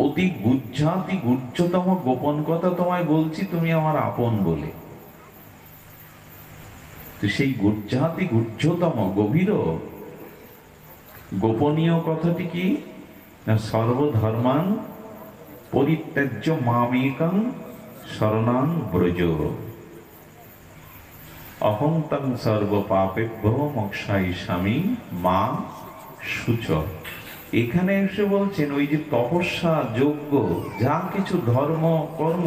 অতি গুজ্জাতি গুহ্যতম গোপন কথা তোমায় বলছি, তুমি আমার আপন বলে। তো সেই গুজ্জাতি গুহ্যতম গভীর গোপনীয় কথাটি কি না, সর্বধর্মান পরিত্যাজ্য মামেকং শরণাং ব্রজ অহং তং সর্ব পাপেভ্যো মোক্ষয়িষ্যামি মা শুচ। এখানে এসে বলছেন ওই যে তপস্যা যজ্ঞ যা কিছু ধর্ম কর্ম,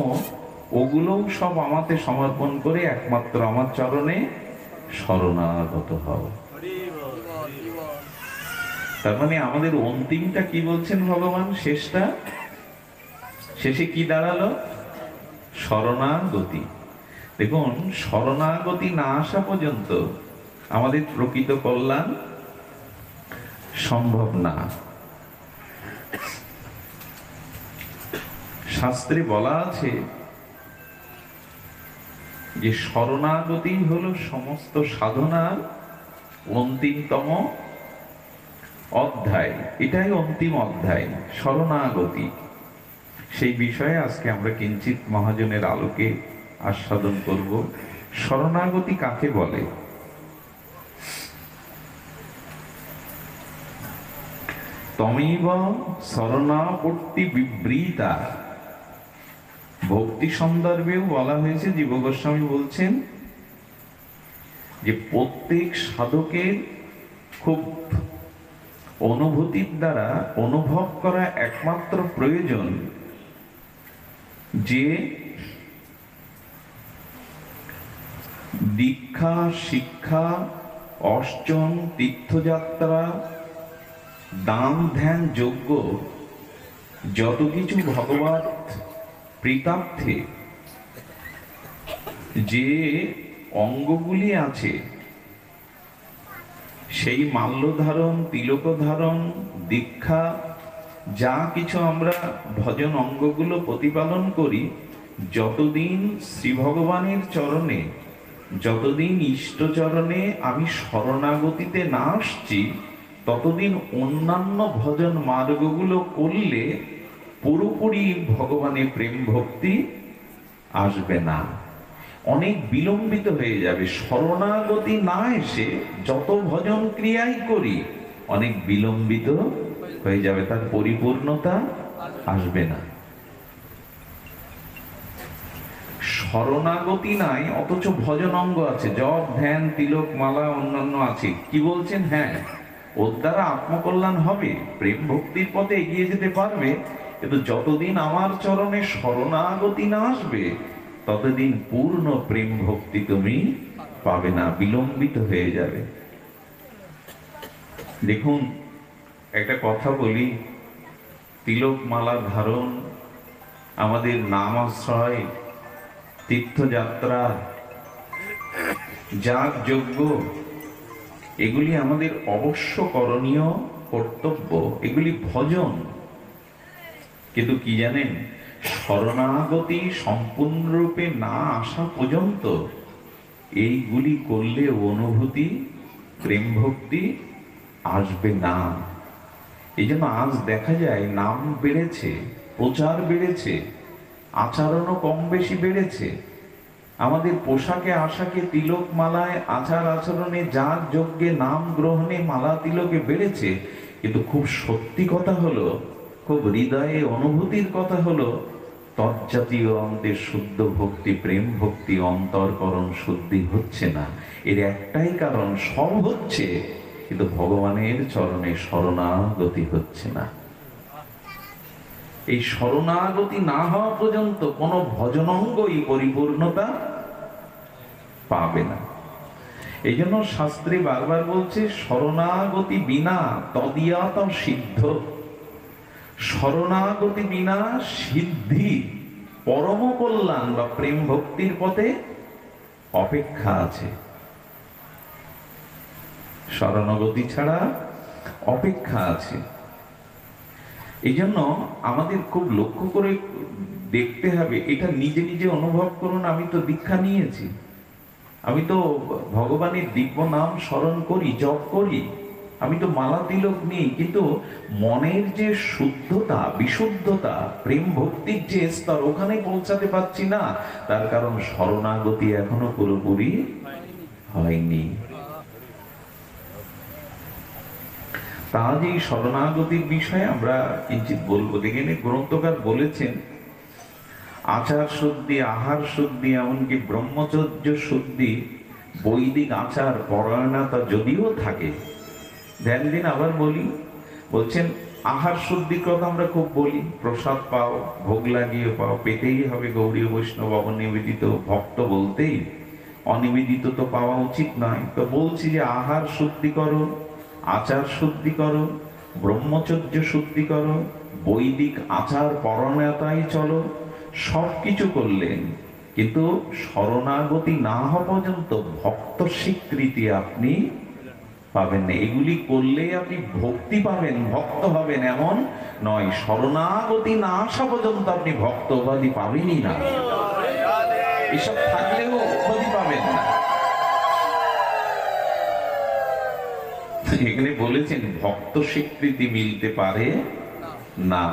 ওগুলোও সব আমাকে সমর্পণ করে একমাত্র আমার চরণে শরণাগত হও। তার মানে আমাদের অন্তিমটা কি বলছেন ভগবান? শেষে কি দাঁড়ালো? শরণাগতি। দেখুন, শরণাগতি না আসা পর্যন্ত আমাদের প্রকৃত কল্যাণ সম্ভব না। শাস্ত্রে বলা আছে যে শরণাগতি হলো সমস্ত সাধনার অন্তিমতম অধ্যায়। এটাই অন্তিম অধ্যায়, শরণাগতি। সেই বিষয়ে আজকে আমরা কিঞ্চিত মহাজনের আলোকে আস্বাদন করব। শরণাগতি কাকে বলে? তমেব শরণাপত্তি বিবৃতা। ভক্তি সন্দর্ভেও বলা হয়েছে, জীব গোস্বামী বলছেন যে প্রত্যেক সাধকের খুব অনুভূতির দ্বারা অনুভব করা একমাত্র প্রয়োজন যে দীক্ষা, শিক্ষা, অর্চন, তীর্থযাত্রা, দান, ধ্যান, যজ্ঞ, যত কিছু ভগবত প্রীতার্থে যে অঙ্গগুলি আছে, সেই মাল্য ধারণ, তিলক ধারণ, দীক্ষা, যা কিছু আমরা ভজন অঙ্গগুলো প্রতিপালন করি, যতদিন শ্রী ভগবানের চরণে, যতদিন ইষ্টচরণে আমি শরণাগতিতে না আসছি, ততদিন অন্যান্য ভজন মার্গগুলো করলে পুরোপুরি ভগবানের প্রেম ভক্তি আসবে না, অনেক বিলম্বিত হয়ে যাবে। শরণাগতি না এসে যত ভজন ক্রিয়াই করি অনেক বিলম্বিত হয়ে যাবে, তার পরিপূর্ণতা আসবে না। শরণাগতি নাই অথচ ভজন অঙ্গ আছে, জপ, ধ্যান, তিলক, মালা, অন্যান্য আছে। কি বলছেন? হ্যাঁ, ওর দ্বারা আত্মকল্যাণ হবে, প্রেম ভক্তির পথে এগিয়ে যেতে পারবে, কিন্তু যতদিন আমার চরণে শরণাগতি না আসবে ততদিন পূর্ণ প্রেম ভক্তি তুমি পাবে না, বিলম্বিত হয়ে যাবে। দেখুন, একটা কথা বলি, তিলক মালা ধারণ, আমাদের নাম আশ্রয়, তীর্থযাত্রা, যাগ যজ্ঞ, এগুলি আমাদের অবশ্য করণীয় কর্তব্য, এগুলি ভজন। কিন্তু কি জানেন, শরণাগতি সম্পূর্ণরূপে না আসা পর্যন্ত এইগুলি করলে অনুভূতি, প্রেম ভক্তি আসবে না। এই জন্য আজ দেখা যায় নাম বেড়েছে, প্রচার বেড়েছে, আচরণও কম বেশি বেড়েছে, আমাদের পোশাকে আশাকে, তিলক মালায়, আচার আচরণে, যাগ যজ্ঞে, নাম গ্রহণে, মালা তিলকে বেড়েছে, কিন্তু খুব সত্যি কথা হলো, খুব হৃদয়ে অনুভূতির কথা হলো, তজ্জাতীয় অন্তের শুদ্ধ ভক্তি, প্রেম ভক্তি, অন্তরকরণ শুদ্ধি হচ্ছে না। এর একটাই কারণ, সব হচ্ছে কিন্তু ভগবানের চরণে শরণাগতি হচ্ছে না। এই শরণাগতি না হওয়া পর্যন্ত কোন ভজনঙ্গই পরিপূর্ণতা পাবে না। এই জন্য শাস্ত্রে বারবার বলছে, শরণাগতি বিনা তদিয়াত সিদ্ধ। শরণাগতি বিনা সিদ্ধি, পরম কল্যাণ বা প্রেম ভক্তির পথে অপেক্ষা আছে। শরণাগতি ছাড়া অপেক্ষা আছে। এই জন্য আমাদের খুব লক্ষ্য করে দেখতে হবে, এটা নিজে নিজে অনুভব করুন। আমি তো দীক্ষা নিয়েছি, আমি তো ভগবানের দিব্য নাম স্মরণ করি, জপ করি, আমি তো মালা তিলক নেই, কিন্তু মনের যে শুদ্ধতা, বিশুদ্ধতা, প্রেম ভক্তির যে স্তর, ওখানে পৌঁছাতে পারছি না। তার কারণ শরণাগতি এখনো পুরোপুরি হয়নি। তাজ এই শরণাগতির বিষয়ে আমরা কিঞ্চিত বলবো। দেখেন, গ্রন্থকার বলেছেন আচার শুদ্ধি, আহার শুদ্ধি, এমনকি ব্রহ্মচর্য শুদ্ধি, বৈদিক আচার পরায়ণতা যদিও থাকে, ধ্যান দিন আবার বলি, বলছেন আহার শুদ্ধির কথা আমরা খুব বলি, প্রসাদ পাও, ভোগ লাগিয়ে পাও, পেতেই হবে গৌড়ীয় বৈষ্ণব অনিবেদিত ভক্ত বলতেই, অনিবেদিত তো পাওয়া উচিত নয়। তো বলছি যে আহার শুদ্ধি করো, আচার শুদ্ধি করো, ব্রহ্মচর্য শুদ্ধি করো, বৈদিক আচার পরায়ণতায় চলো, সবকিছু করলেন, কিন্তু শরণাগতি না হওয়া পর্যন্ত ভক্ত স্বীকৃতি আপনি পাবেন না। এগুলি করলেই আপনি ভক্তি পাবেন, ভক্ত হবেন এমন নয়। শরণাগতি না আসা পর্যন্ত আপনি ভক্ত উপাধি পাবেনই না। এসব থাকলেও উপাধি পাবেন না। এখানে বলেছেন ভক্ত স্বীকৃতি মিলতে পারে না।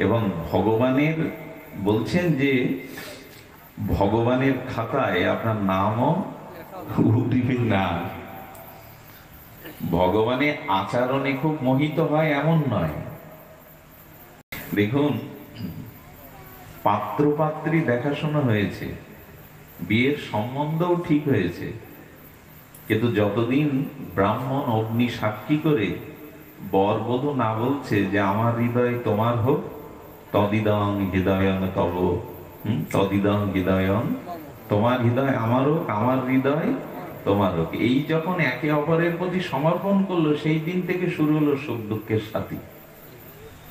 এবং ভগবানের বলছেন যে ভগবানের খাতায় আপনার নামও উঠিবে না। ভগবানের আচরণে খুব মোহিত হয় এমন নয়। দেখুন, পাত্র পাত্রী দেখাশোনা হয়েছে, বিয়ের সম্বন্ধও ঠিক হয়েছে, কিন্তু যতদিন ব্রাহ্মণ অগ্নি সাক্ষী করে বর বধূ না বলছে যে আমার হৃদয় তোমার হোক, তদিদং হৃদয়ং তব, তদিদং হৃদয়ং, তোমার হৃদয় আমার হোক, আমার হৃদয় তোমার হোক, এই যখন একে অপরের প্রতি সমর্পণ করলো, সেই দিন থেকে শুরু হলো সুখ দুঃখের সাথী।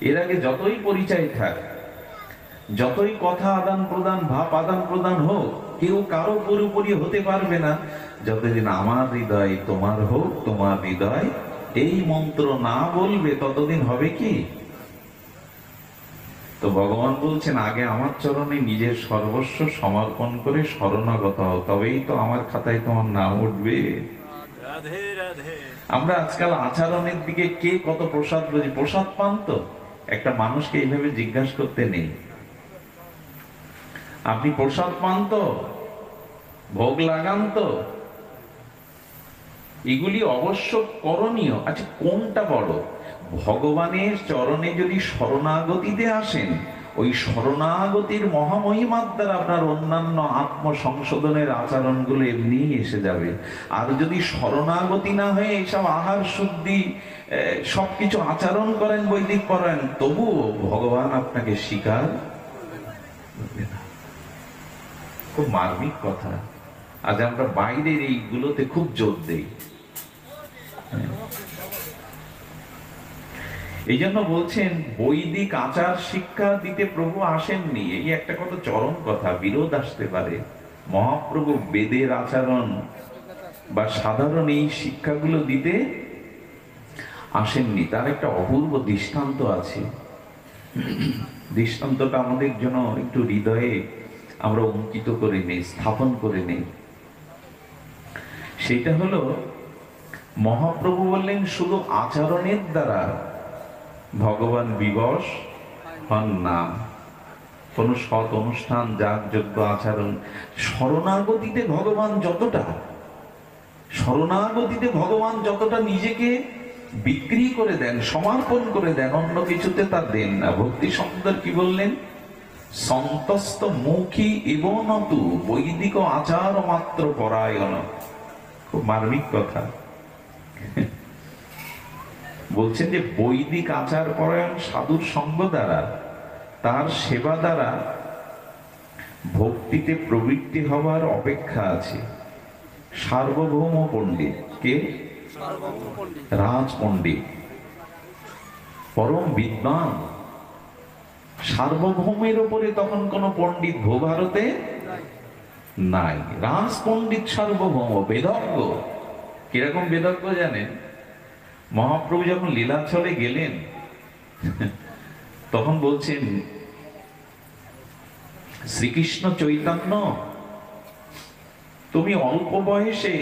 এর আগে যতই পরিচয় থাক, যতই কথা আদান প্রদান, ভাব আদান প্রদান হোক, কেউ কারো পুরোপুরি হতে পারবে না যতদিন আমার হৃদয় তোমার হোক, তোমার হৃদয় এই মন্ত্র না বলবে, ততদিন হবে কি? তো ভগবান বলছেন আগে আমার চরণে নিজের সর্বস্ব সমর্পণ করে শরণাগত হও, তবেই তো আমার খাতায় তোমার নাম উঠবে। আমরা আজকাল আচরণের দিকে কে কত প্রসাদ বুঝি, প্রসাদ পান তো? একটা মানুষকে এইভাবে জিজ্ঞাসা করতে নেই, আপনি প্রসাদ পান তো, ভোগ লাগান তো? এগুলি অবশ্য করণীয়। আচ্ছা, কোনটা বড়? ভগবানের চরণে যদি শরণাগতিতে আসেন, ওই শরণাগতির মহামহিমার দ্বারা আপনার অন্যান্য আত্মসংশোধনের আচরণগুলো এমনি এসে যাবে। আর যদি শরণাগতি না হয়ে এইসব আহার শুদ্ধি সবকিছু আচরণ করেন, বৈদিক করেন, তবুও ভগবান আপনাকে স্বীকার করবে না। খুব মার্মিক কথা। আজ আমরা বাইরের এইগুলোতে খুব জোর দেই। এই জন্য বলছেন বৈদিক আচার শিক্ষা দিতে প্রভু আসেননি। এই একটা কত চরম কথা, বিরোধ আসতে পারে। মহাপ্রভু বেদের আচরণ বা সাধারণ এই শিক্ষাগুলো দিতে আসেননি। তার একটা অপূর্ব দৃষ্টান্ত আছে। দৃষ্টান্তটা আমাদের জন্য একটু হৃদয়ে আমরা অঙ্কিত করে নেই, স্থাপন করে নেই। সেটা হলো, মহাপ্রভু বললেন শুধু আচরণের দ্বারা ভগবান বিবশ হন না। কোন সৎ অনুষ্ঠান, যাগযজ্ঞ, আচরণ, শরণাগতিতে ভগবান যতটা নিজেকে বিক্রি করে দেন, সমর্পণ করে দেন, অন্য কিছুতে তা দেন না। ভক্তি শব্দের কি বললেন? সন্তস্ত মুখী এবং নতু বৈদিক আচার মাত্র পরায়ণ। খুব মার্মিক কথা। বলছেন যে বৈদিক আচার পরায়ণ সাধুর সঙ্গ দ্বারা, তার সেবা দ্বারা ভক্তিতে প্রবৃত্তি হওয়ার অপেক্ষা আছে। সার্বভৌম পণ্ডিত কে? রাজ পণ্ডিত, পরম বিদ্বান। সার্বভৌমের উপরে তখন কোন পণ্ডিত ভূভারতে নাই। রাজ পণ্ডিত সার্বভৌম, বেদজ্ঞ। কিরকম বেদজ্ঞ জানেন? মহাপ্রভু যখন লীলাচলে গেলেন, তখন বলছেন শ্রীকৃষ্ণ চৈতন্য, তুমি অল্প বয়সে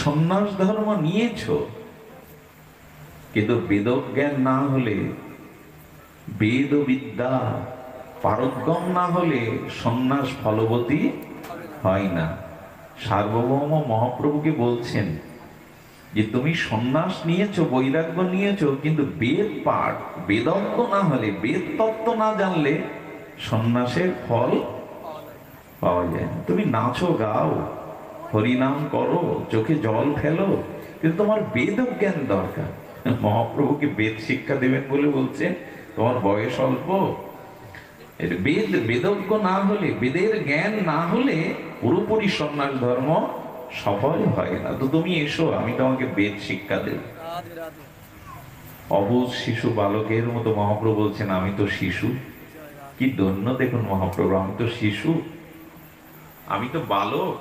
সন্ন্যাস ধর্ম নিয়েছ, কিন্তু বেদজ্ঞান না হলে, বেদ বিদ্যা পারঙ্গম না হলে সন্ন্যাস ফলবতী হয় না। সার্বভৌম মহাপ্রভুকে বলছেন যে তুমি সন্ন্যাস নিয়েছো, বৈরাগ্য নিয়েছো, কিন্তু বেদ পাঠ বেদজ্ঞ না হলে, বেদ তত্ত্ব না জানলে সন্ন্যাসের ফল পাওয়া যায় না। তুমি নাচো, গাও, হরিনাম করো, চোখে জল ফেলো, কিন্তু তোমার বেদ জ্ঞান দরকার। মহাপ্রভুকে বেদ শিক্ষা দেবেন বলে বলছে তোমার বয়স অল্প, বেদ বেদজ্ঞ না হলে, বেদের জ্ঞান না হলে পুরোপুরি সন্ন্যাস ধর্ম সফল হয় না। তো তুমি এসো, আমি তোমাকে বেদ শিক্ষা দেব। অবুঝ শিশু বালকের মতো মহাপ্রভু বলছেন আমি তো শিশু। কি ধন্য দেখুন মহাপ্রভু, আমি তো শিশু, আমি তো বালক,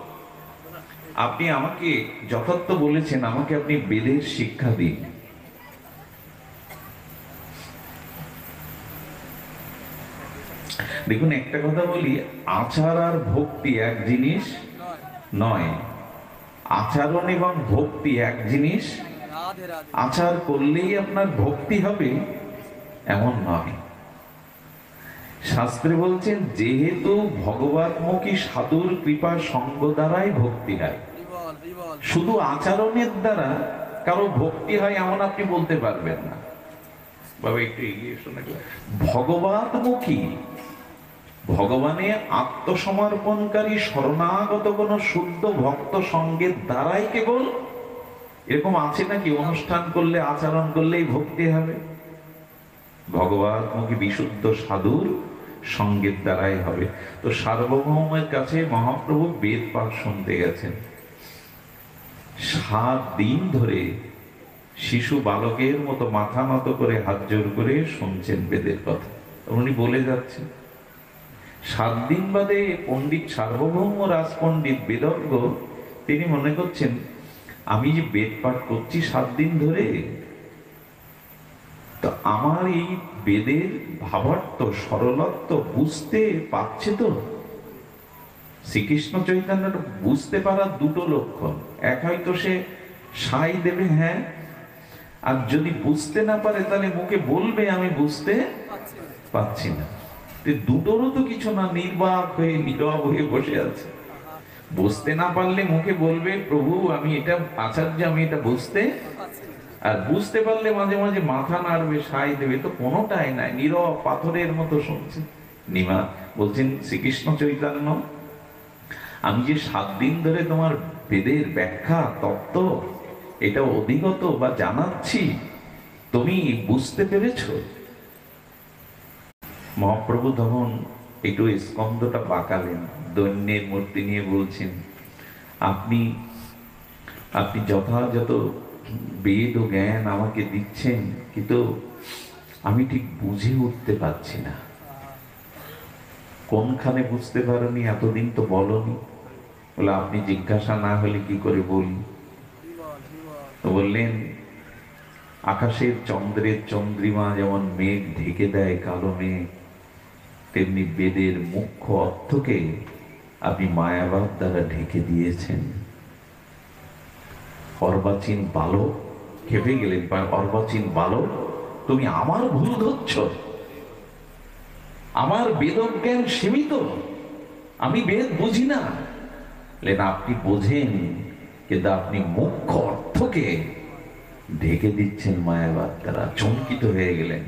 আপনি আমাকে যথার্থ বলেছেন, আমাকে আপনি বেদের শিক্ষা দিন। দেখুন একটা কথা বলি, আচার আর ভক্তি এক জিনিস নয়। আচরণ এবং ভক্তি এক জিনিস। আচার করলেই আপনার ভক্তি হবে এমন নয়। শাস্ত্রে বলছেন যেহেতু ভগবতমুখী সাধুর কৃপা সঙ্গ দ্বারাই ভক্তি হয়, শুধু আচরণের দ্বারা কারো ভক্তি হয় এমন আপনি বলতে পারবেন না। বাবা একটু এগিয়ে শোনা। ভগবতমুখী, ভগবানে আত্মসমর্পণকারী শরণাগত কোন শুদ্ধ ভক্ত সঙ্গের দ্বারাই কেবল, এরকম আছে নাকি অনুষ্ঠান করলে আচরণ করলেই ভক্তি হবে? ভগবতমুখী বিশুদ্ধ সাধুর সঙ্গের দ্বারাই হবে। তো সার্বভৌমের কাছে মহাপ্রভু বেদ পাঠ শুনতে গেছেন। 7 দিন ধরে শিশু বালকের মতো মাথা নত করে হাত জোর করে শুনছেন বেদের কথা। উনি বলে যাচ্ছেন 7 দিন বাদে পণ্ডিত সার্বভৌম রাজপণ্ডিত বেদজ্ঞ তিনি মনে করছেন আমি যে বেদ পাঠ করছি 7 দিন ধরে, তো আমার এই বেদের ভাবার্থ সরলত্ব বুঝতে পারছে তো? শ্রীকৃষ্ণ চৈতন্য বুঝতে পারার দুটো লক্ষণ, এক হয়তো সে সাই দেবে হ্যাঁ, আর যদি বুঝতে না পারে তাহলে মুখে বলবে আমি বুঝতে পাচ্ছি না। দুটোরও তো কিছু না, নির্বাক হয়ে নীরব হয়ে বসে আছে। বুঝতে না পারলে মুখে বলবে প্রভু আমি এটা আচার্য, আমি এটা বুঝতে, আর বুঝতে পারলে মাঝে মাঝে মাথা নাড়বে, সাই দেবে। তো কোনোটাই নাই, নীরব পাথরের মতো শুনছে। নিমা বলছেন শ্রীকৃষ্ণ চৈতন্য আমি যে 7 দিন ধরে তোমার বেদের ব্যাখ্যা তত্ত্ব এটা অধিগত বা জানাচ্ছি, তুমি বুঝতে পেরেছ? মহাপ্রভু তখন একটু স্কন্ধটা বাঁকালেন, দৈন্যের মূর্তি নিয়ে বলছেন আপনি আপনি যথাযথ বেদ ও জ্ঞান আমাকে দিচ্ছেন, কিন্তু আমি ঠিক বুঝে উঠতে পারছি না। কোনখানে বুঝতে পারোনি? এতদিন তো বলনি। বলে আপনি জিজ্ঞাসা না হলে কি করে বলি? তো বললেন আকাশের চন্দ্রের চন্দ্রিমা যেমন মেঘ ঢেকে দেয় কালো মেঘ, তেমনি বেদের মুখ্য অর্থকে আপনি মায়াবাদ দ্বারা ঢেকে দিয়েছেন। অর্বাচীন বালক খেপে গেলেন, অর্বাচীন বালক তুমি আমার ভুল ধরছ? আমার বেদজ্ঞান সীমিত, আমি বেদ বুঝি না। আপনি বোঝেন, কিন্তু আপনি মুখ্য অর্থকে ঢেকে দিচ্ছেন মায়াবাদ দ্বারা। চমকিত হয়ে গেলেন।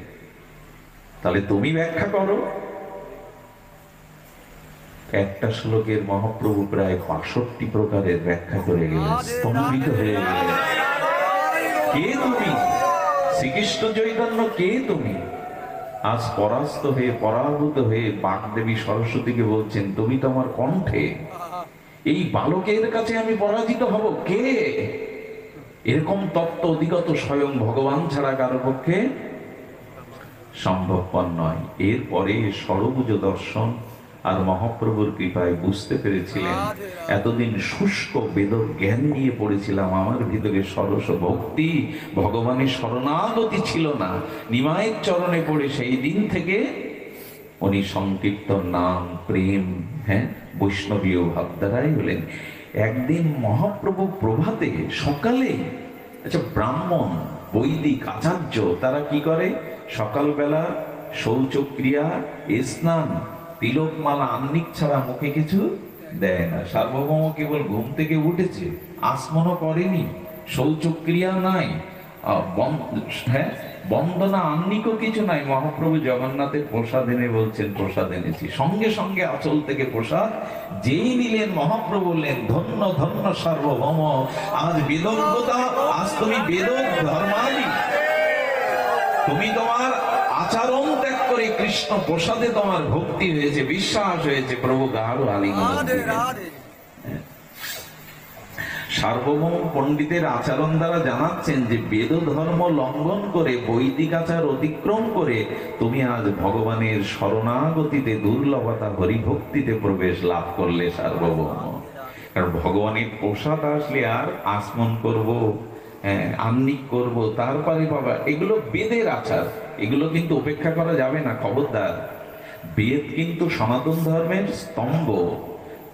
তাহলে তুমি ব্যাখ্যা করো। একটা শ্লোকের মহাপ্রভু প্রায় 65 প্রকারের ব্যাখ্যা করে গেলেন। স্তম্ভিত হয়ে গেলেন। কে তুমি? শ্রীকৃষ্ণ চৈতন্য কে তুমি? আজ পরাস্ত হয়ে পরাভূত হয়ে বাগদেবী সরস্বতীকে বলছেন তুমি তো আমার কণ্ঠে, এই বালকের কাছে আমি পরাজিত হব? কে? এরকম তত্ত্ব অধিগত স্বয়ং ভগবান ছাড়া কারো পক্ষে সম্ভবপর নয়। এরপরে সরবুজ দর্শন আর মহাপ্রভুর কৃপায় বুঝতে পেরেছিলেন এতদিন শুষ্ক বেদ জ্ঞান নিয়ে পড়েছিলাম, আমার ভিতরে সরস ভক্তি ভগবানের শরণাগতি ছিল না। নিমায়ের চরণে পড়ে সেই দিন থেকে উনি সংকীর্তন নাম প্রেম বৈষ্ণবীয় ভাব দ্বারাই হলেন। একদিন মহাপ্রভু প্রভাতে সকালে, আচ্ছা ব্রাহ্মণ বৈদিক আচার্য তারা কি করে, সকালবেলা শৌচক্রিয়া, স্নান, তিলকমালা, আহ্নিক ছাড়া মুখে কিছু দেয় না। সার্বভৌম কেবল ঘুম থেকে উঠেছে, আসমনও করেনি, শৌচক্রিয়া নাই, বন্দনা আহ্নিকও কিছু নাই। মহাপ্রভু জগন্নাথের প্রসাদ এনে বলছেন প্রসাদ এনেছি, সঙ্গে সঙ্গে আঁচল থেকে প্রসাদ যেই নিলেন মহাপ্রভু বললেন, ধন্য ধন্য সার্বভৌম, আজ বেদজ্ঞতা, আজ তুমি বেদ ধর্মাদি, তুমি তোমার আচরণ ত্যাগ করে কৃষ্ণ প্রসাদে তোমার ভক্তি হয়েছে, বিশ্বাস হয়েছে। প্রভু গাঢ় আলিঙ্গন দিলেন। সার্বভৌম পণ্ডিতের আচরণ দ্বারা জানাচ্ছেন যে বেদ ধর্ম লঙ্ঘন করে, বৈদিক আচার অতিক্রম করে তুমি আজ ভগবানের শরণাগতিতে, দুর্লভতা, হরিভক্তিতে প্রবেশ লাভ করলে সার্বভৌম। কারণ ভগবানের প্রসাদ আসলে আর আসমন করব, আহ্নিক করব, তারপরে বাবা, এগুলো বেদের আচার, এগুলো কিন্তু উপেক্ষা করা যাবে না, খবরদার। বেদ কিন্তু সনাতন ধর্মের স্তম্ভ।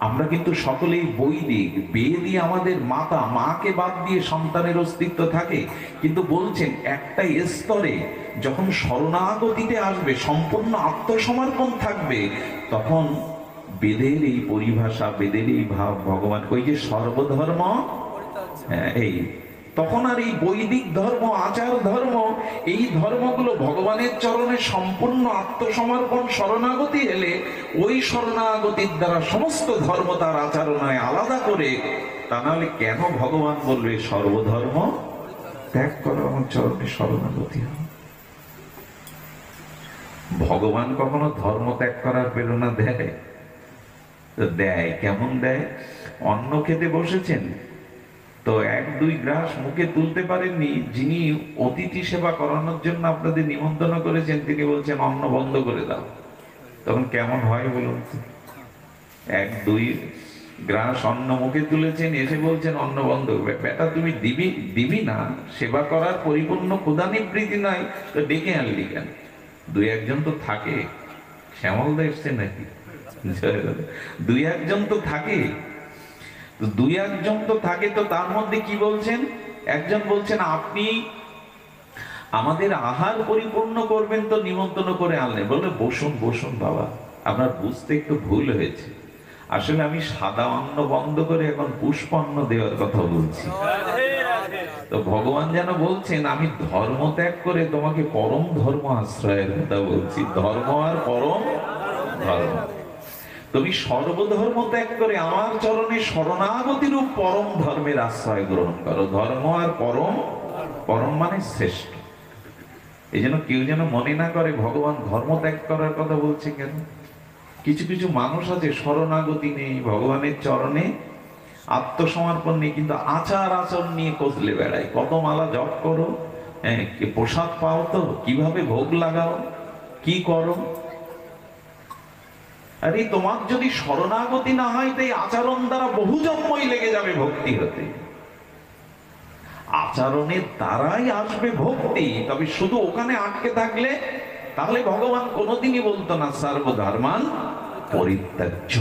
আমরা কিন্তু সকলেই বৈদিক, বেদই আমাদের মাতা, মাকে বাদ দিয়ে সন্তানের অস্তিত্ব থাকে। কিন্তু বলছেন একটা স্তরে যখন শরণাগতিতে আসবে, সম্পূর্ণ আত্মসমর্পণ থাকবে, তখন বেদের এই পরিভাষা, বেদের এই ভাব, ভগবান কই যে সর্বধর্ম, এই তখন আর এই বৈদিক ধর্ম, আচার ধর্ম, এই ধর্মগুলো ভগবানের চরণে সম্পূর্ণ আত্মসমর্পণ, শরণাগতি এলে ওই শরণাগতির দ্বারা সমস্ত ধর্ম তার আচরণায় আলাদা করে। তা নাহলে কেন ভগবান বলবে সর্বধর্ম ত্যাগ করো, আমার চরণে শরণাগতি হবে। ভগবান কখনো ধর্ম ত্যাগ করার প্রেরণা দেয়? দেয়। কেমন দেয়? অন্ন খেতে বসেছেন তো এক দুই গ্রাস মুখে তুলতে পারেননি, যিনি অতিথি সেবা করানোর জন্য আপনাদের নিমন্ত্রণ করেছেন তিনি বলছেন অন্ন বন্ধ করে দাও, তখন কেমন হয় বলুন? এক দুই গ্রাস অন্ন মুখে তুলেছেন, এসে বলছেন অন্ন বন্ধ। বেটা তুমি দিবি না, সেবা করার পরিপূর্ণ ক্ষুধা নিবৃত্তি নাই, তো ডেকে আনলি কেন? দুই একজন তো থাকে, শ্যামলদা এসছে নাকি, দুই একজন তো থাকে, দুই একজন তো থাকে। তো তার মধ্যে কি বলছেন? একজন বলছেন আপনি আমাদের আহার পরিপূর্ণ করবেন তো নিমন্ত্রণ করে আনলেন। বললে বসুন বসুন বাবা, আপনার বুঝতে একটু ভুল হয়েছে, আসলে আমি সাদা অন্ন বন্ধ করে এখন পুষ্পান্ন দেওয়ার কথা বলছি। তো ভগবান যেন বলছেন আমি ধর্ম ত্যাগ করে তোমাকে পরম ধর্ম আশ্রয়ের কথা বলছি। ধর্ম আর পরম ধর্ম, তুমি সর্বধর্ম ত্যাগ করে আমার চরণে শরণাগতি রূপ পরম ধর্মের আশ্রয় গ্রহণ করো। ধর্ম আর পরম, পরম মানে শ্রেষ্ঠ। এই জন্য কেউ যেন মনে না করে ভগবান ধর্ম ত্যাগ করার কথা বলছে কেন। কিছু কিছু মানুষ আছে শরণাগতি নেই, ভগবানের চরণে আত্মসমর্পণ নেই, কিন্তু আচার আচরণ নিয়ে কচলে বেড়ায়। কত মালা জপ করো, প্রসাদ পাও তো, কিভাবে ভোগ লাগাও, কি করো। আরে তোমার যদি শরণাগতি না হয় তো এই আচরণ দ্বারা বহু জন্মই লেগে যাবে ভক্তি হতে। আচরণের দ্বারাই আসবে ভক্তি। তবে শুধু ওখানে আটকে থাকলে তাহলে ভগবান কোনোদিনই বলতো না সর্বধর্মান পরিত্যাজ্য।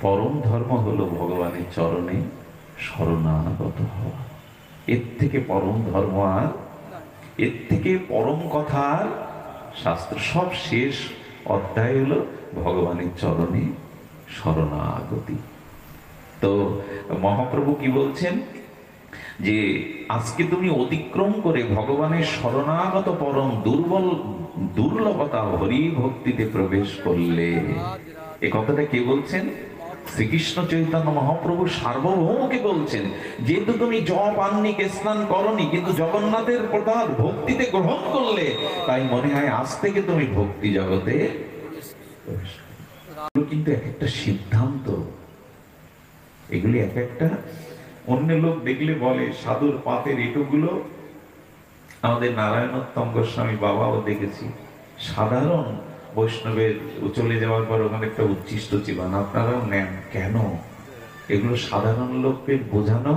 পরম ধর্ম হলো ভগবানের চরণে শরণাগত হওয়া। এর থেকে পরম ধর্ম আর, এর থেকে পরম কথা আর শাস্ত্র। সব শেষ অধ্যায় হলো ভগবানের চরণে শরণাগতি। তো মহাপ্রভু কি বলছেন যে আজকে তুমি অতিক্রম করে ভগবানের শরণাগত পরম দুর্লভতা হরি ভক্তিতে প্রবেশ করলে। এ কথাটা কে বলছেন? শ্রীকৃষ্ণ চৈতন্য মহাপ্রভু সার্বভৌমকে বলছেন। যেহেতু তুমি জপ আহ্নিক স্নান করনি, কিন্তু জগন্নাথের প্রসাদ ভক্তিতে গ্রহণ করলে, তাই মনে হয় আজ থেকে তুমি ভক্তি জগতে। কিন্তু এক একটা সিদ্ধান্ত, এগুলি এক একটা। অন্য লোক দেখলে বলে সাধুর পাতের এটুগুলো, আমাদের নারায়ণোত্তম গোস্বামী বাবাও দেখেছি সাধারণ বৈষ্ণবের চলে যাওয়ার পর ওখানে একটা উচ্ছিষ্ট চিবান, আপনারাও নেন কেন? এগুলো সাধারণ লোককে বোঝানো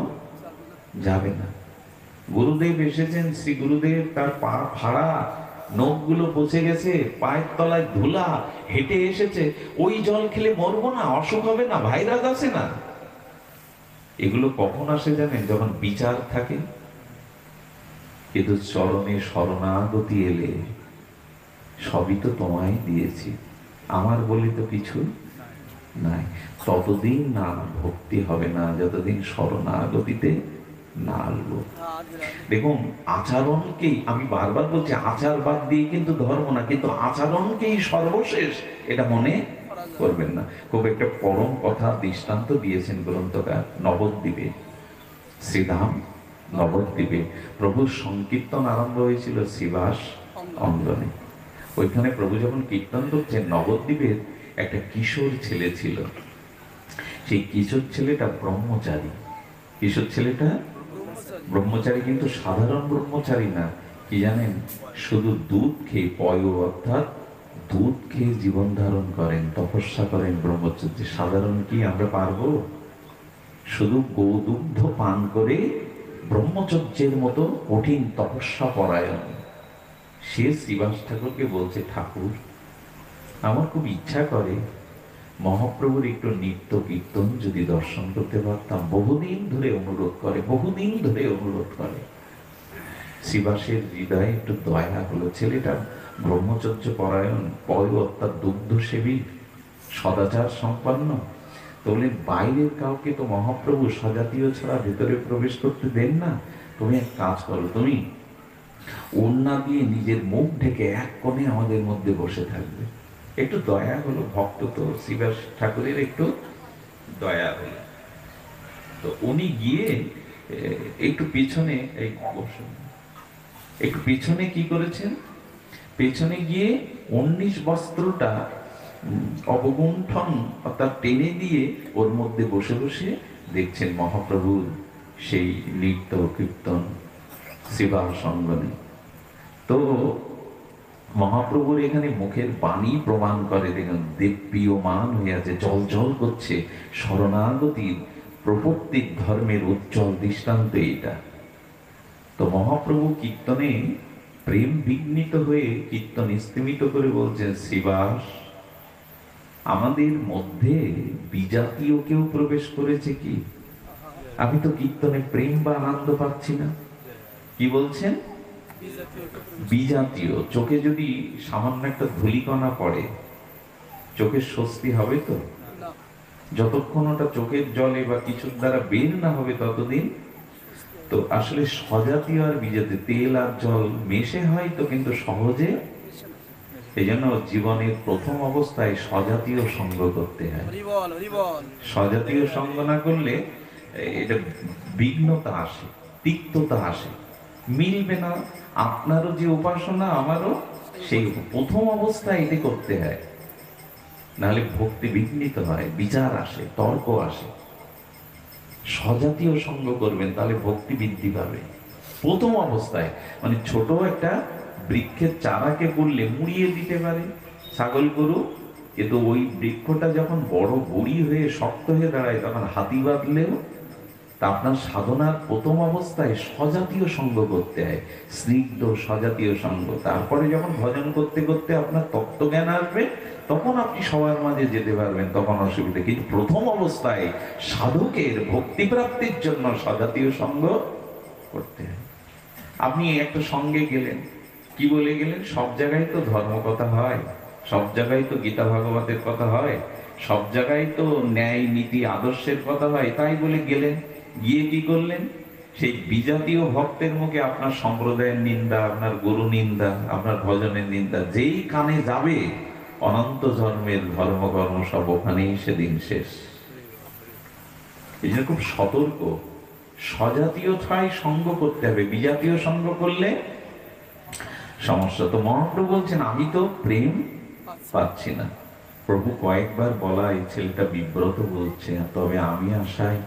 যাবে না। গুরুদেব এসেছেন, শ্রী গুরুদেব তার পা ফাড়া, নখগুলো পচে গেছে, পায়ের তলায় ধুলা, হেঁটে এসেছে, ওই জল খেলে মরবো না, অসুখ হবে না, ভাইরাস আসে না। এগুলো কখন আসে জানেন? যখন বিচার থাকে, কিন্তু চরণে শরণাগতি এলে সবই তো তোমায় দিয়েছি, আমার বলি তো কিছু নাই। ততদিন না ভক্তি হবে না যতদিন শরণাগতিতে না আসবো। দেখুন, আচরণকেই আমি বারবার বলছি, আচার বাদ দিয়ে কিন্তু ধর্ম না, কিন্তু আচরণকেই সর্বশেষ এটা মনে করবেন না। খুব একটা পরম কথা দৃষ্টান্ত দিয়েছেন গ্রন্থকার। নবদ্বীপে, শ্রীধাম নবদ্বীপে প্রভুর সংকীর্তন আরম্ভ হয়েছিল শ্রীবাস অঙ্গনে। ওইখানে প্রভু যখন কীর্তন করছেন, নবদ্বীপের একটা কিশোর ছেলে ছিল। সেই কিশোর ছেলেটা ব্রহ্মচারী। কিশোর ছেলেটা ব্রহ্মচারী, কিন্তু সাধারণ ব্রহ্মচারী না। কি জানেন? শুধু দুধ খেয়ে, পয় অর্থাৎ দুধ খেয়ে জীবন ধারণ করেন, তপস্যা করেন ব্রহ্মচর্য। সাধারণ কি আমরা পারবো? শুধু গোদুগ্ধ পান করে ব্রহ্মচর্যের মতো কঠিন তপস্যা পরায়ণ। সে শ্রীবাস ঠাকুরকে বলছে, ঠাকুর, আমার খুব ইচ্ছা করে মহাপ্রভুর একটু নিত্য কীর্তন যদি দর্শন করতে পারতাম। বহুদিন ধরে অনুরোধ করে, বহুদিন ধরে অনুরোধ করে। শ্রীবাসের হৃদয়ে একটু দয়া হলো। ছেলেটা ব্রহ্মচর্য পরায়ণ, পয় অর্থাৎ দুগ্ধ সেবী, সদাচার সম্পন্ন। তো বললেন, বাইরের কাউকে তো মহাপ্রভু স্বজাতীয় ছাড়া ভেতরে প্রবেশ করতে দেন না। তুমি এক কাজ করো, তুমি ওড়না দিয়ে নিজের মুখ ঢেকে এক কোণে আমাদের মধ্যে বসে থাকবে। একটু দয়া হলো, ভক্ত তো, শ্রীবাস ঠাকুরের একটু দয়া হলো। তো উনি গিয়ে একটু পিছনে, এই একটু পিছনে কি করেছেন, পেছনে গিয়ে 19 বস্ত্রটা অবগুণ্ঠন অর্থাৎ টেনে দিয়ে ওর মধ্যে বসে বসে দেখছেন মহাপ্রভুর সেই নৃত্য কীর্তন শ্রীবাস অঙ্গনে। তো মহাপ্রভুর এখানে মুখের বাণী প্রমাণ করে, দেখুন, দেবপ্রিয়মান হয়ে আছে, জল জল করছে। শরণাগতির প্রপত্তিক ধর্মের উজ্জ্বল দৃষ্টান্ত এটা। তো মহাপ্রভু কীর্তনে প্রেম বিঘ্নিত হয়ে কীর্তন স্থিমিত করে বলছেন, শ্রীবাস, আমাদের মধ্যে বিজাতীয় কেউ প্রবেশ করেছে কি? আমি তো কীর্তনে প্রেম বা আনন্দ পাচ্ছি না। কি বলছেন? বিজাতীয়। চোখে যদি সামান্য একটা ধূলিকণা পড়ে, চোখের স্বস্তি হবে তো? যতক্ষণ ওটা চোখের জলে বা কিছুর দ্বারা বের না হবে ততদিন। তো আসলে স্বজাতীয় আর বিজাতীয়, তেল আর জল মেশে হয় তো, কিন্তু সহজে। এই জন্য জীবনের প্রথম অবস্থায় স্বজাতীয় সঙ্গ করতে হয়। স্বজাতীয় সঙ্গ না করলে এটা বিঘ্নতা আসে, তিক্ততা আসে, মিলবে না। আপনারও যে উপাসনা, আমারও সেই প্রথম অবস্থায় এটি করতে হয়, নাহলে ভক্তি বিঘ্নিত হয়, বিচার আসে, তর্ক আসে। স্বজাতীয় সঙ্গ করবেন, তাহলে ভক্তি বৃদ্ধি পাবে প্রথম অবস্থায়। মানে ছোট একটা বৃক্ষের চারাকে বললে মুড়িয়ে দিতে পারে ছাগল গরু, কিন্তু ওই বৃক্ষটা যখন বড় বড়ি হয়ে শক্ত হয়ে দাঁড়ায়, তখন হাতি বাঁধলেও। তা আপনার সাধনার প্রথম অবস্থায় স্বজাতীয় সঙ্গ করতে হয়, স্নিগ্ধ স্বজাতীয় সঙ্গ। তারপরে যখন ভজন করতে করতে আপনার তত্ত্বজ্ঞান আসবে, তখন আপনি সবার মাঝে যেতে পারবেন, তখন অসুবিধা। কিন্তু প্রথম অবস্থায় সাধকের ভক্তি প্রাপ্তির জন্য স্বজাতীয় সঙ্গ করতে হয়। আপনি একটা সঙ্গে গেলেন, কি বলে গেলেন? সব জায়গায় তো ধর্ম কথা হয়, সব জায়গায় তো গীতা ভাগবতের কথা হয়, সব জায়গায় তো ন্যায় নীতি আদর্শের কথা হয়, তাই বলে গেলেন। গিয়ে কি করলেন? সেই বিজাতীয় ভক্তের মুখে আপনার সম্প্রদায়ের নিন্দা, আপনার গুরু নিন্দা, আপনার ভজনের নিন্দা যেই কানে যাবে, অনন্ত জন্মের ধর্মকর্ম সব ওখানেই সেদিন শেষ। এই জন্য খুব সতর্ক। স্বজাতীয় ছায় সঙ্গ করতে হবে, বিজাতীয় সঙ্গ করলে সমস্যা। তো মহাপ্রভু বলছেন, আমি তো প্রেম পাচ্ছি না। প্রভু কয়েকবার বলা, এই ছেলেটা বিব্রত বলছে, তবে আমি আশায়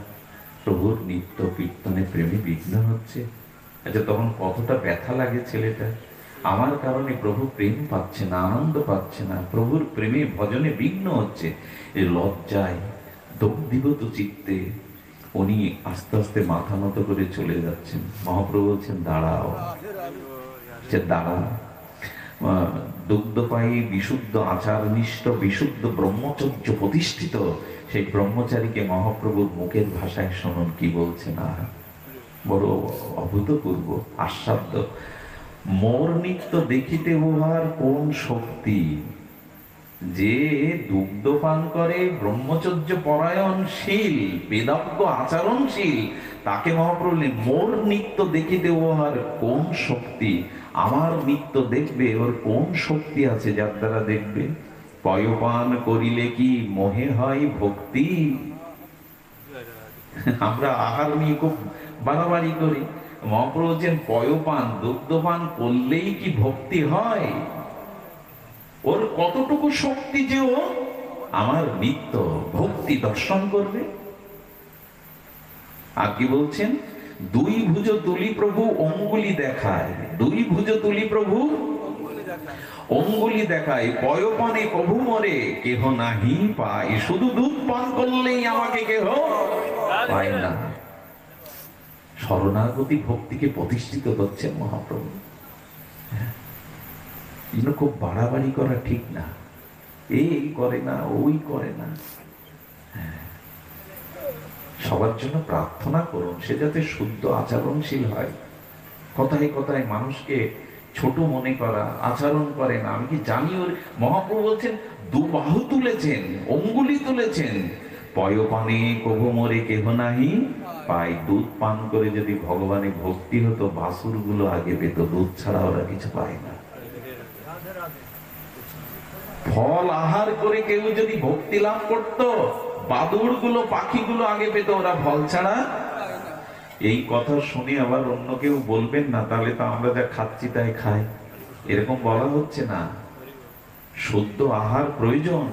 প্রভুর নিত্য কীর্তনে প্রেমে বিঘ্ন হচ্ছে। আচ্ছা, তখন কতটা ব্যথা লাগে ছেলেটা। আমার কারণে প্রভু প্রেম পাচ্ছে না, আনন্দ পাচ্ছে না, প্রভুর প্রেমে ভজনে বিঘ্ন হচ্ছে। এই লজ্জায় দগ্ধীভূত চিত্তে উনি আস্তে আস্তে মাথা নত করে চলে যাচ্ছেন। মহাপ্রভু বলছেন, দাঁড়াও। দাঁড়া। দুগ্ধপায়ী বিশুদ্ধ আচারনিষ্ঠ বিশুদ্ধ ব্রহ্মচর্য প্রতিষ্ঠিত সেই ব্রহ্মচারীকে মহাপ্রভুর মুখের ভাষায় শুনুন কি বলছে না। বড় অভূতপূর্ব আস্বাদ্য। মোর নিত্য দেখিতে উহার কোন শক্তি, যে দুগ্ধ পান করে, ব্রহ্মচর্য পরায়ণশীল, বেদাজ্ঞ আচরণশীল, তাকে মহাপ্রভু মোর নিত্য দেখিতে উহার কোন শক্তি। আমার নিত্য দেখবে, ওর কোন শক্তি আছে যার দ্বারা দেখবে? পয়পান করিলে কি মোহে হয় ভক্তি? আমরা আহার নিয়ে খুব বাড়াবাড়ি করি। মহাপ্রভু বলছেন পয়পান, দুগ্ধপান করলেই কি ভক্তি হয়? ওর কতটুকু শক্তি যে ও আমার নিত্য ভক্তি দর্শন করবে। আর কি বলছেন? দুই ভুজ তুলি প্রভু অঙ্গুলি দেখায়, দুই ভুজ তুলি প্রভু অঙ্গুলি দেখায়, পয়পানে প্রভু মরে কেহ নাহি পায়। শুধু দুধ পান করলেই আমাকে কেহ পায় না। শরণাগতি ভক্তিকে প্রতিষ্ঠিত করছেন মহাপ্রভু। খুব বাড়াবাড়ি করা ঠিক না, এই করে না, ওই করে না। সবার জন্য প্রার্থনা করুন, সে যাতে শুদ্ধ আচরণশীল হয়। কথায় কথায় মানুষকে ছোট মনে করা, আচরণ করে না। আমি কি জানি? ওর মহাপ্রভু বলছেন দু বাহু তুলেছেন, অঙ্গুলি তুলেছেন, পয়পানে কভু মরে কেহ নাহি পায়। দুধ পান করে যদি ভগবানে ভক্তি হতো, বাসুর গুলো আগে পেত, দুধ ছাড়া ওরা কিছু পায় না। ফল আহার করে কেউ যদি ভক্তি লাভ করতো, বাদুড় গুলো, পাখিগুলো আগে পেত, ওরা ফল ছাড়া। এই কথা শুনে আবার অন্য কেউ বলবেন না তাহলে তো আমরা যা খাচ্ছি তাই খাই, এরকম বলা হচ্ছে না। শুদ্ধ আহার প্রয়োজন,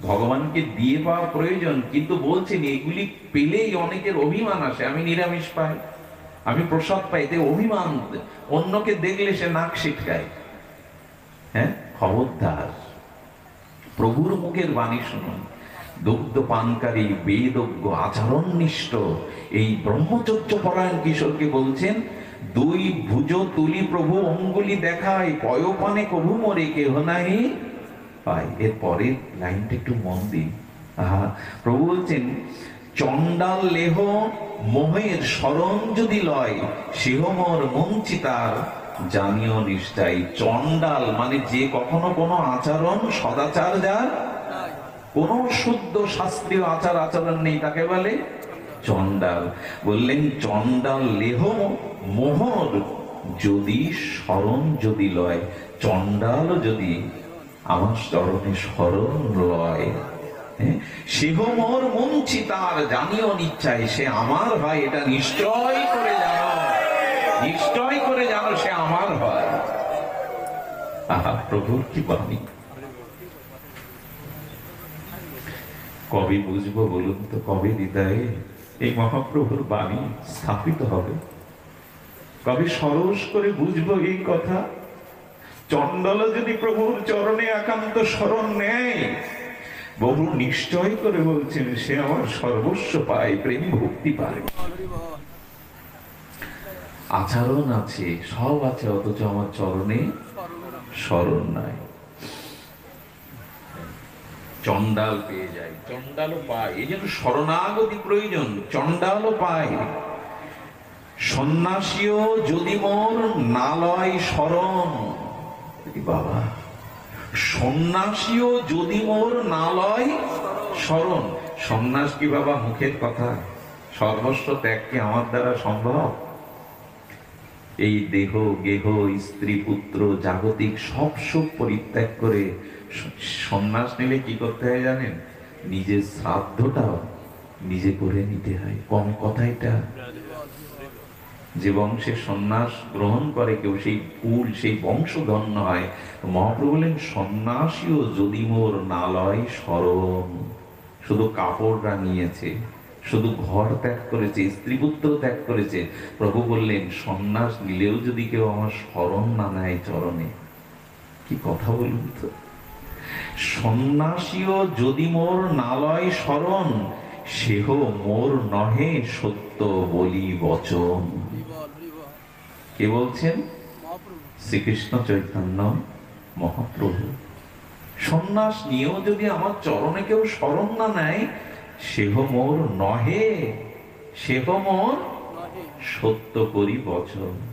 ভগবানকে দিয়ে পাওয়া প্রয়োজন, কিন্তু বলছেন এগুলি পেলেই অনেকের অভিমান আসে। আমি নিরামিষ পাই, আমি প্রসাদ পাই, এতে অভিমান, অন্যকে দেখলে সে নাক সিটকায়। হ্যাঁ, খবরদার, প্রভুর মুখের বাণী শুনুন। দুগ্ধ পানকারী, বেদজ্ঞ, আচরণনিষ্ঠ এই ব্রহ্মচর্য পরায়ণ কিশোরকে বলছেন দুই ভুজ তুলি প্রভু অঙ্গুলি দেখায়, পয়পানে কভু মরে কেহ নাহি পায়। এর পরের লাইনটা একটু মন দিন। প্রভু বলছেন চণ্ডাল লেহ মোহের শরণ যদি লয়, সেহ মোর মঞ্চিতার জানিও নিশ্চয়। চণ্ডাল মানে যে কখনো কোনো আচরণ সদাচার যার, কোন শুদ্ধ শাস্ত্রীয় আচার আচরণ নেই, তাকে বলে চণ্ডাল। বললেন চণ্ডাল লেহ মোহর যদি শরণ যদি লয়, চণ্ডাল যদি আমার চরণে শরণ লয়, সেহ মোর মঞ্চিতার জানিও নিশ্চয়। সে আমার হয়, এটা নিশ্চয় করে জানো, নিশ্চয় করে জানো সে আমার হয়। আহা, প্রভুর কি বাণী! কবে বুঝবো বলুন তো? কবে হৃদয়ে এই মহাপ্রভুর বাণী স্থাপিত হবে? কবে সরস করে বুঝবো এই কথা? চণ্ডাল যদি প্রভুর চরণে একান্ত শরণ নেয়, বহু নিশ্চয় করে বলছেন সে আমার সর্বস্ব পায়, প্রেম ভক্তি পায়। আচরণ আছে, সব আছে, অথচ আমার চরণে শরণ নাই। চণ্ডাল পেয়ে যায়, চণ্ডালও পায়, এই জন্য শরণাগতি প্রয়োজন। চণ্ডালও পায়। সন্ন্যাসীও যদি মোর না লয় শরণ, বাবা, সন্ন্যাসীও যদি মোর না লয় শরণ। সন্ন্যাস কি বাবা মুখের কথা? সর্বস্ব ত্যাগ কি আমার দ্বারা সম্ভব? এই দেহ গেহ স্ত্রী পুত্র জাগতিক সব সুখ পরিত্যাগ করে সন্ন্যাস নিলে কি করতে হয় জানেন? নিজের শ্রাদ্ধটাও নিজে করে নিতে হয়। কম কথা এটা? যে বংশে সন্ন্যাস গ্রহণ করে কেউ, সেই কুল, সেই বংশ ধন্য হয়। মহাপ্রভু বলেন সন্ন্যাসীও যদি মোর না লয় শরণ। শুধু কাপড় রাঙিয়েছে, শুধু ঘর ত্যাগ করেছে, স্ত্রী পুত্র ত্যাগ করেছে, প্রভু বললেন সন্ন্যাস নিলেও যদি কেউ আমার শরণ না নেয় চরণে, কি কথা বলুন তো? সন্ন্যাসীও যদি মোর না লয় শরণ, সেহ মোর নহে সত্য বলি বচন। কে বলছেন? শ্রীকৃষ্ণ চৈতন্য মহাপ্রভু। সন্ন্যাস নিয়েও যদি আমার চরণে কেউ শরণ না নেয়, সেহ মোর নহে, সেহ মোর সত্য করি বচন।